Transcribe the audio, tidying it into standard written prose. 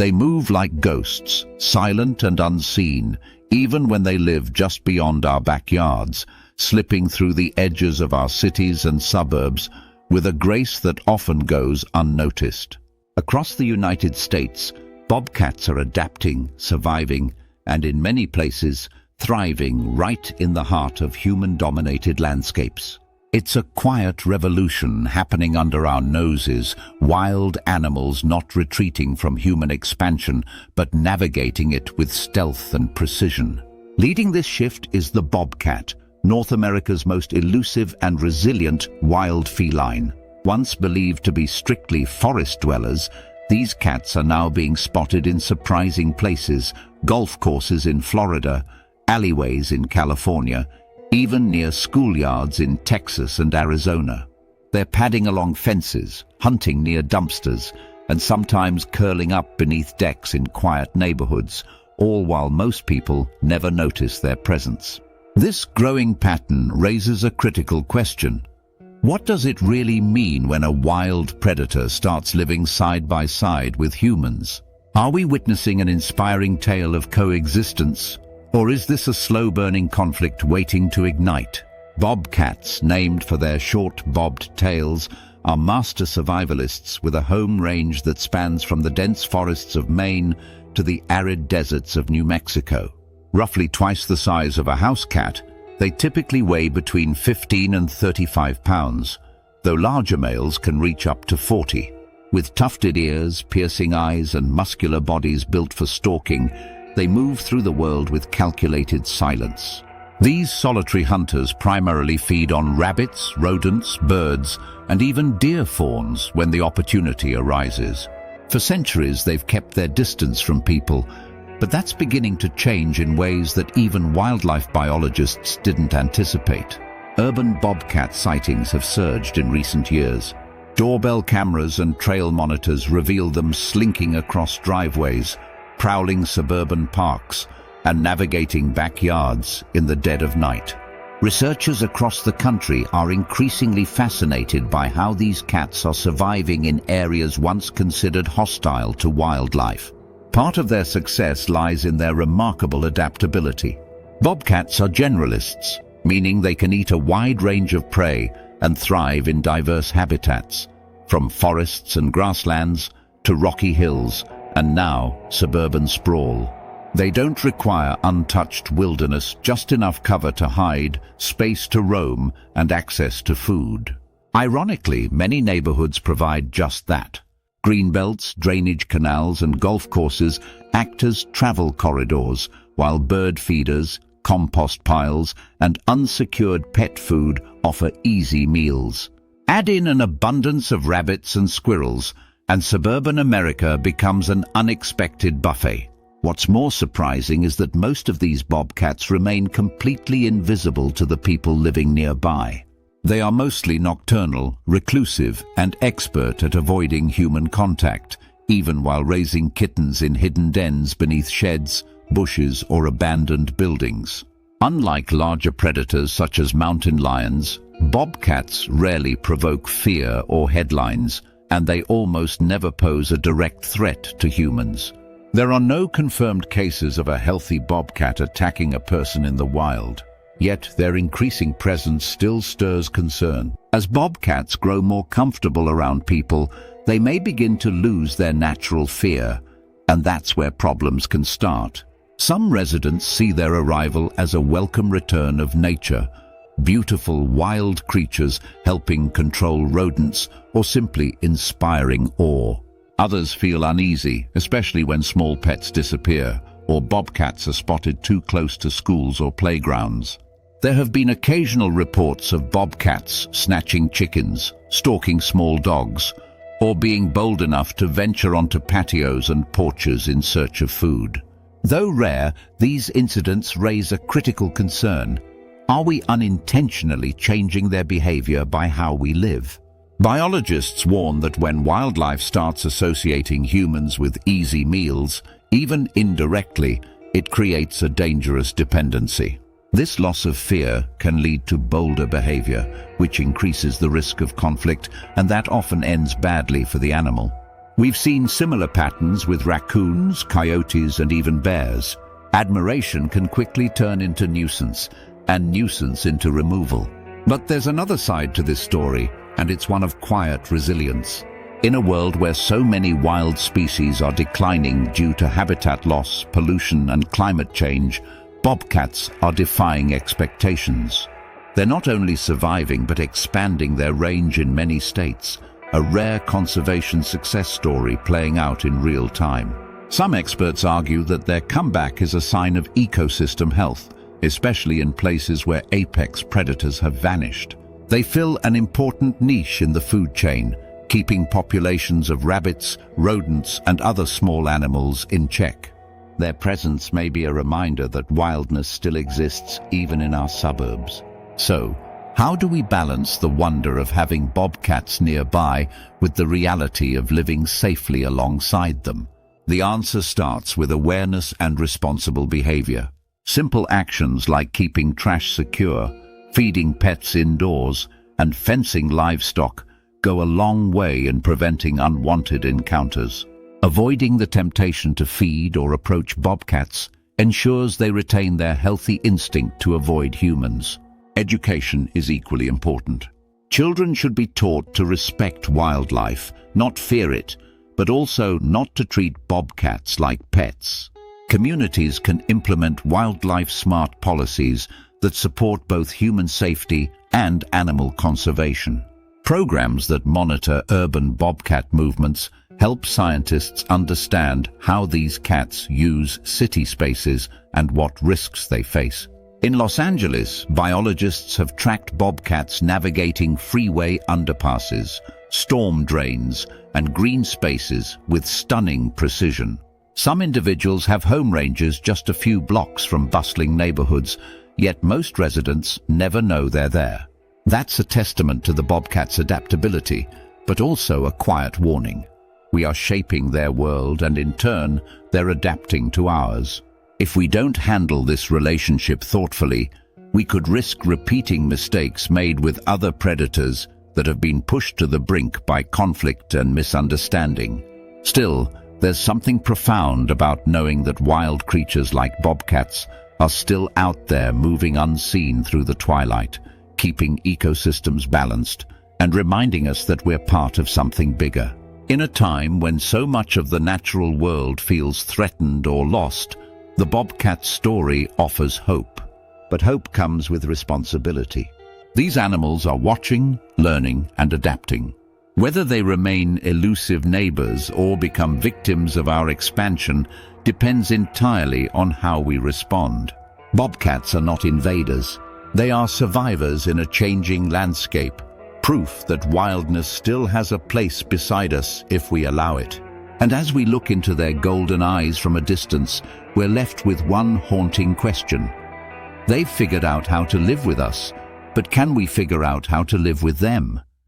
They move like ghosts, silent and unseen, even when they live just beyond our backyards, slipping through the edges of our cities and suburbs with a grace that often goes unnoticed. Across the United States, bobcats are adapting, surviving, and in many places, thriving right in the heart of human-dominated landscapes. It's a quiet revolution happening under our noses, wild animals not retreating from human expansion, but navigating it with stealth and precision. Leading this shift is the bobcat, North America's most elusive and resilient wild feline. Once believed to be strictly forest dwellers, these cats are now being spotted in surprising places, golf courses in Florida, alleyways in California, even near schoolyards in Texas and Arizona. They're padding along fences, hunting near dumpsters, and sometimes curling up beneath decks in quiet neighborhoods, all while most people never notice their presence. This growing pattern raises a critical question. What does it really mean when a wild predator starts living side by side with humans? Are we witnessing an inspiring tale of coexistence? Or is this a slow-burning conflict waiting to ignite? Bobcats, named for their short, bobbed tails, are master survivalists with a home range that spans from the dense forests of Maine to the arid deserts of New Mexico. Roughly twice the size of a house cat, they typically weigh between 15 and 35 pounds, though larger males can reach up to 40. With tufted ears, piercing eyes, and muscular bodies built for stalking, they move through the world with calculated silence. These solitary hunters primarily feed on rabbits, rodents, birds, and even deer fawns when the opportunity arises. For centuries, they've kept their distance from people, but that's beginning to change in ways that even wildlife biologists didn't anticipate. Urban bobcat sightings have surged in recent years. Doorbell cameras and trail monitors reveal them slinking across driveways, prowling suburban parks, and navigating backyards in the dead of night. Researchers across the country are increasingly fascinated by how these cats are surviving in areas once considered hostile to wildlife. Part of their success lies in their remarkable adaptability. Bobcats are generalists, meaning they can eat a wide range of prey and thrive in diverse habitats, from forests and grasslands to rocky hills and now suburban sprawl. They don't require untouched wilderness, just enough cover to hide, space to roam, and access to food. Ironically, many neighborhoods provide just that. Greenbelts, drainage canals, and golf courses act as travel corridors, while bird feeders, compost piles, and unsecured pet food offer easy meals. Add in an abundance of rabbits and squirrels, and suburban America becomes an unexpected buffet. What's more surprising is that most of these bobcats remain completely invisible to the people living nearby. They are mostly nocturnal, reclusive, and expert at avoiding human contact, even while raising kittens in hidden dens beneath sheds, bushes, or abandoned buildings. Unlike larger predators such as mountain lions, bobcats rarely provoke fear or headlines, and they almost never pose a direct threat to humans. There are no confirmed cases of a healthy bobcat attacking a person in the wild, yet their increasing presence still stirs concern. As bobcats grow more comfortable around people, they may begin to lose their natural fear, and that's where problems can start. Some residents see their arrival as a welcome return of nature, beautiful wild creatures helping control rodents or simply inspiring awe. Others feel uneasy, especially when small pets disappear or bobcats are spotted too close to schools or playgrounds. There have been occasional reports of bobcats snatching chickens, stalking small dogs, or being bold enough to venture onto patios and porches in search of food. Though rare, these incidents raise a critical concern. Are we unintentionally changing their behavior by how we live? Biologists warn that when wildlife starts associating humans with easy meals, even indirectly, it creates a dangerous dependency. This loss of fear can lead to bolder behavior, which increases the risk of conflict, and that often ends badly for the animal. We've seen similar patterns with raccoons, coyotes, and even bears. Admiration can quickly turn into nuisance, and nuisance into removal. But there's another side to this story, and it's one of quiet resilience. In a world where so many wild species are declining due to habitat loss, pollution, and climate change, bobcats are defying expectations. They're not only surviving but expanding their range in many states, a rare conservation success story playing out in real time. Some experts argue that their comeback is a sign of ecosystem health, especially in places where apex predators have vanished. They fill an important niche in the food chain, keeping populations of rabbits, rodents, and other small animals in check. Their presence may be a reminder that wildness still exists even in our suburbs. So, how do we balance the wonder of having bobcats nearby with the reality of living safely alongside them? The answer starts with awareness and responsible behavior. Simple actions like keeping trash secure, feeding pets indoors, and fencing livestock go a long way in preventing unwanted encounters. Avoiding the temptation to feed or approach bobcats ensures they retain their healthy instinct to avoid humans. Education is equally important. Children should be taught to respect wildlife, not fear it, but also not to treat bobcats like pets. Communities can implement wildlife-smart policies that support both human safety and animal conservation. Programs that monitor urban bobcat movements help scientists understand how these cats use city spaces and what risks they face. In Los Angeles, biologists have tracked bobcats navigating freeway underpasses, storm drains, and green spaces with stunning precision. Some individuals have home ranges just a few blocks from bustling neighborhoods, yet most residents never know they're there. That's a testament to the bobcats' adaptability, but also a quiet warning. We are shaping their world, and in turn, they're adapting to ours. If we don't handle this relationship thoughtfully, we could risk repeating mistakes made with other predators that have been pushed to the brink by conflict and misunderstanding. Still, there's something profound about knowing that wild creatures like bobcats are still out there moving unseen through the twilight, keeping ecosystems balanced and reminding us that we're part of something bigger. In a time when so much of the natural world feels threatened or lost, the bobcat story offers hope. But hope comes with responsibility. These animals are watching, learning, and adapting. Whether they remain elusive neighbors or become victims of our expansion depends entirely on how we respond. Bobcats are not invaders. They are survivors in a changing landscape, proof that wildness still has a place beside us if we allow it. And as we look into their golden eyes from a distance, we're left with one haunting question. They've figured out how to live with us, but can we figure out how to live with them?